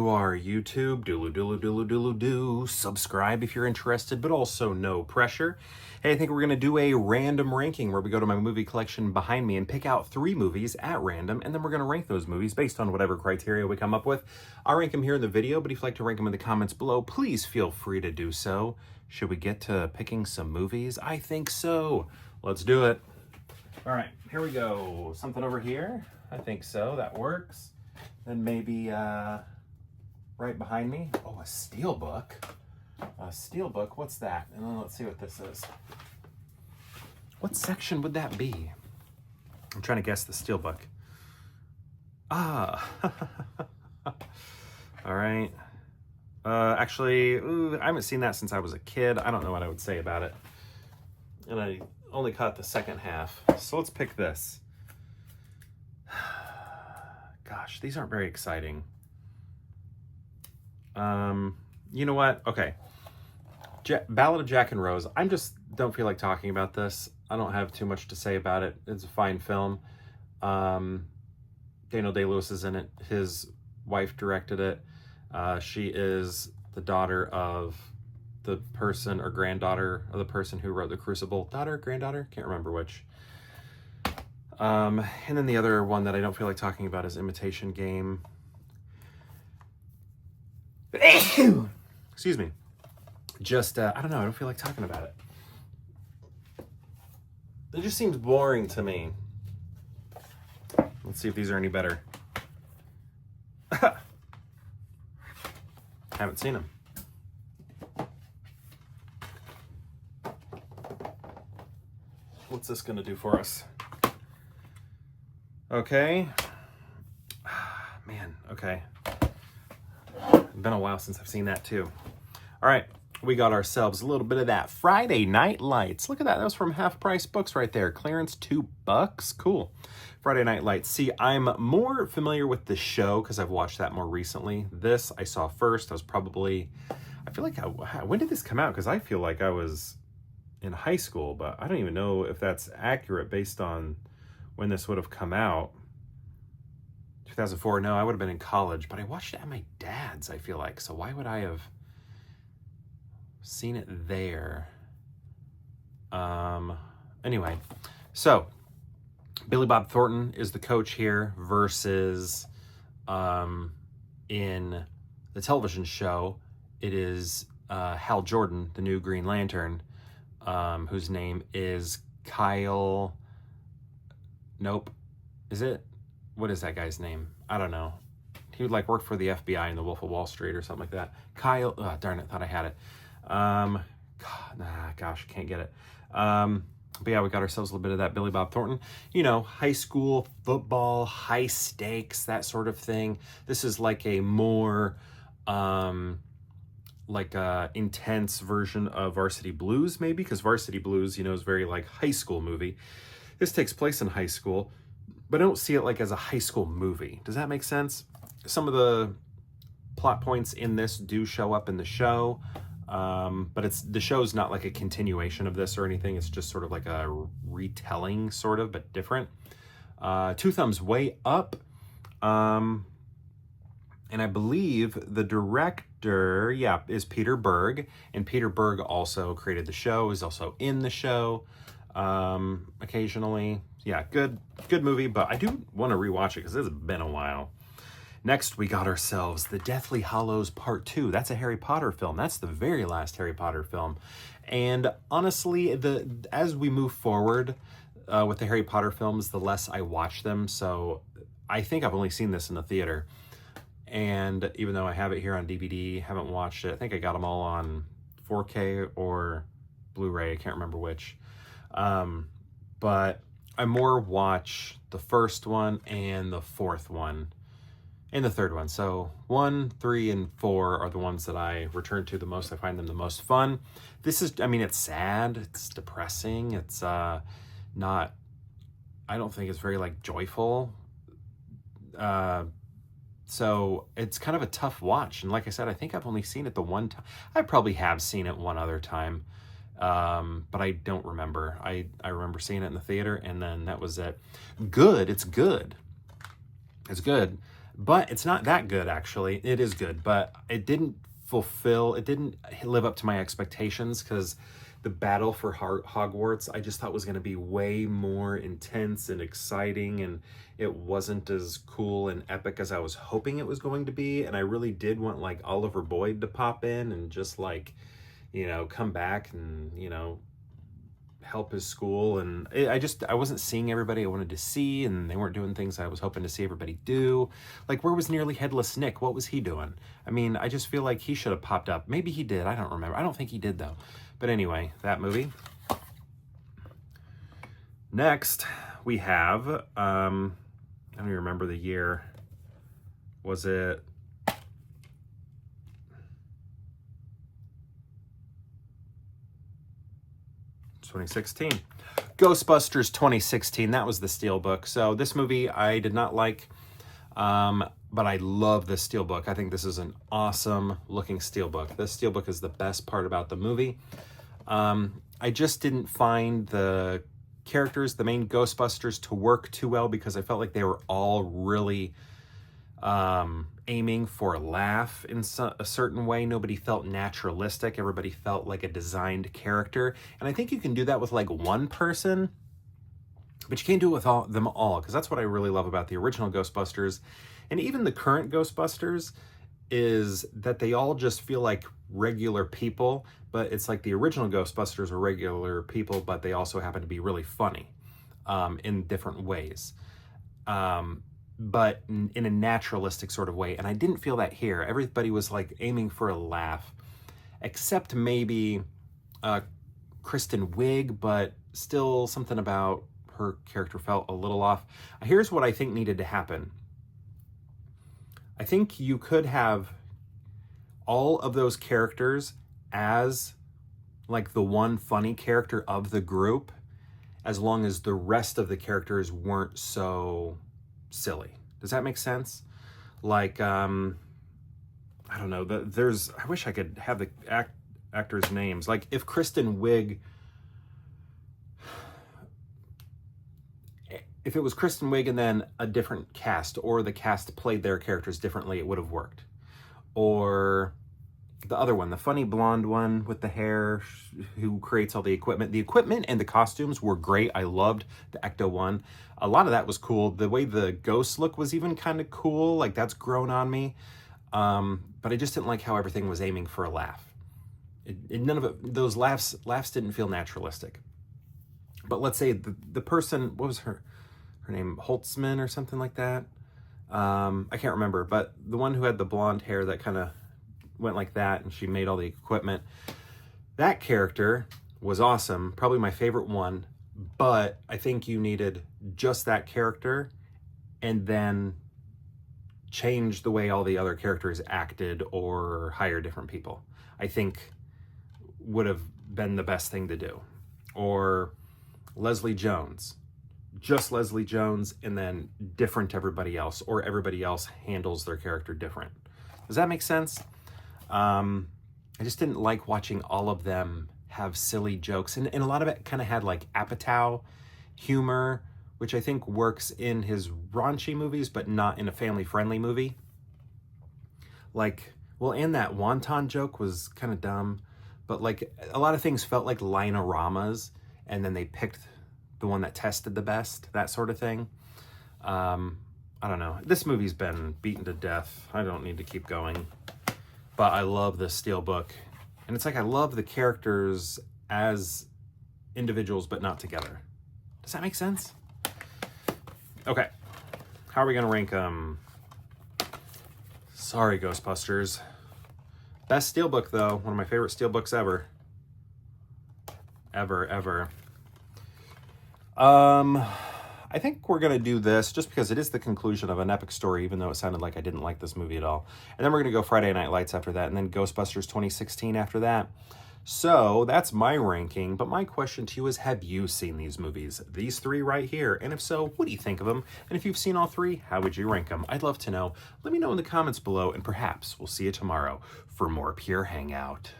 to our YouTube. Do. Subscribe if you're interested, but also no pressure. Hey, I think we're going to do a random ranking where we go to my movie collection behind me and pick out 3 movies at random, and then we're going to rank those movies based on whatever criteria we come up with. I'll rank them here in the video, but if you'd like to rank them in the comments below, please feel free to do so. Should we get to picking some movies? I think so. Let's do it. All right, here we go. Something over here? I think so. That works. Then maybe right behind me. Oh, a steelbook. A steelbook. What's that? And then let's see what this is. What section would that be? I'm trying to guess the steelbook. Ah. All right. Actually, I haven't seen that since I was a kid. I don't know what I would say about it. And I only caught the second half. So let's pick this. Gosh, these aren't very exciting. You know what? Okay. Ballad of Jack and Rose. I just don't feel like talking about this. I don't have too much to say about it. It's a fine film. Daniel Day-Lewis is in it. His wife directed it. She is the daughter of the person or granddaughter of the person who wrote The Crucible. Daughter, granddaughter? Can't remember which. And then the other one that I don't feel like talking about is Imitation Game. Excuse me. Just, I don't know. I don't feel like talking about it. It just seems boring to me. Let's see if these are any better. Haven't seen them. What's this going to do for us? Okay. Man, okay. Been a while since I've seen that too. All right, we got ourselves a little bit of that Friday Night Lights. Look at that. That was from Half Price Books right there. Clearance $2. Cool. Friday Night Lights. See, I'm more familiar with the show because I've watched that more recently. This I saw first. I was probably, I feel like, when did this come out? Because I feel like I was in high school, but I don't even know if that's accurate based on when this would have come out. 2004, no, I would have been in college, but I watched it at my dad's, I feel like. So why would I have seen it there? Anyway, so Billy Bob Thornton is the coach here versus in the television show, it is Hal Jordan, the new Green Lantern, whose name is Kyle. Nope. Is it? What is that guy's name? I don't know. He would like work for the FBI in The Wolf of Wall Street or something like that. Kyle. Oh, darn it. Thought I had it. Gosh, can't get it. But yeah, we got ourselves a little bit of that Billy Bob Thornton. You know, high school football, high stakes, that sort of thing. This is like a more intense version of Varsity Blues, maybe, because Varsity Blues, you know, is very like high school movie. This takes place in high school, but I don't see it like as a high school movie. Does that make sense? Some of the plot points in this do show up in the show, but the show's not like a continuation of this or anything. It's just sort of like a retelling, sort of, but different. 2 thumbs way up. And I believe the director, is Peter Berg. And Peter Berg also created the show, is also in the show occasionally. Yeah, good movie, but I do want to rewatch it because it's been a while. Next, we got ourselves The Deathly Hallows Part 2. That's a Harry Potter film. That's the very last Harry Potter film. And honestly, as we move forward with the Harry Potter films, the less I watch them. So I think I've only seen this in the theater. And even though I have it here on DVD, haven't watched it. I think I got them all on 4K or Blu-ray. I can't remember which. But I more watch the first one and the 4th one and the 3rd one. So 1, 3, and 4 are the ones that I return to the most. I find them the most fun. This is, I mean, it's sad. It's depressing. It's not, I don't think it's very like joyful. So it's kind of a tough watch. And like I said, I think I've only seen it the one time. I probably have seen it one other time. But I don't remember. I remember seeing it in the theater, and then that was it. Good. It's good. It's good. But it's not that good, actually. It is good, but it didn't live up to my expectations, because the battle for Hogwarts, I just thought was going to be way more intense and exciting, and it wasn't as cool and epic as I was hoping it was going to be. And I really did want like Oliver Boyd to pop in and just like, come back and, help his school. And I wasn't seeing everybody I wanted to see, and they weren't doing things I was hoping to see everybody do. Like, where was Nearly Headless Nick? What was he doing? I mean, I just feel like he should have popped up. Maybe he did. I don't remember. I don't think he did, though. But anyway, that movie. Next, we have, I don't even remember the year. Was it... 2016. Ghostbusters 2016. That was the Steelbook. So this movie I did not like, but I love the Steelbook. I think this is an awesome looking Steelbook. This Steelbook is the best part about the movie. I just didn't find the characters, the main Ghostbusters, to work too well, because I felt like they were all really aiming for a laugh in a certain way. Nobody felt naturalistic. Everybody felt like a designed character. And I think you can do that with like one person, but you can't do it with them all, because that's what I really love about the original Ghostbusters. And even the current Ghostbusters is that they all just feel like regular people, but it's like the original Ghostbusters were regular people, but they also happen to be really funny in different ways. But in a naturalistic sort of way. And I didn't feel that here. Everybody was like aiming for a laugh, except maybe Kristen Wiig, but still something about her character felt a little off. Here's what I think needed to happen. I think you could have all of those characters as like the one funny character of the group, as long as the rest of the characters weren't so silly. Does that make sense? Like, I don't know. I wish I could have the actors' names. Like, if Kristen Wiig, if it was Kristen Wiig and then a different cast, or the cast played their characters differently, it would have worked. Or the other one, the funny blonde one with the hair, who creates all the equipment. The equipment and the costumes were great. I loved the Ecto one. A lot of that was cool. The way the ghosts look was even kind of cool. Like, that's grown on me. But I just didn't like how everything was aiming for a laugh. None of it, those laughs didn't feel naturalistic. But let's say the person, what was her name? Holtzman or something like that? I can't remember. But the one who had the blonde hair that kind of went like that, and she made all the equipment. That character was awesome, probably my favorite one, but I think you needed just that character and then change the way all the other characters acted or hire different people. I think would have been the best thing to do. Or Leslie Jones. Just Leslie Jones, and then different everybody else, or everybody else handles their character different. Does that make sense? I just didn't like watching all of them have silly jokes. And a lot of it kind of had like Apatow humor, which I think works in his raunchy movies, but not in a family-friendly movie. Like, well, and that wonton joke was kind of dumb, but like a lot of things felt like line-oramas, and then they picked the one that tested the best, that sort of thing. I don't know. This movie's been beaten to death. I don't need to keep going. But I love the Steelbook. And it's like I love the characters as individuals, but not together. Does that make sense? Okay. How are we going to rank them? Sorry, Ghostbusters. Best Steelbook, though. One of my favorite Steelbooks ever. Ever. I think we're going to do this just because it is the conclusion of an epic story, even though it sounded like I didn't like this movie at all. And then we're going to go Friday Night Lights after that, and then Ghostbusters 2016 after that. So that's my ranking, but my question to you is, have you seen these movies? These three right here. And if so, what do you think of them? And if you've seen all three, how would you rank them? I'd love to know. Let me know in the comments below, and perhaps we'll see you tomorrow for more Pure Hangout.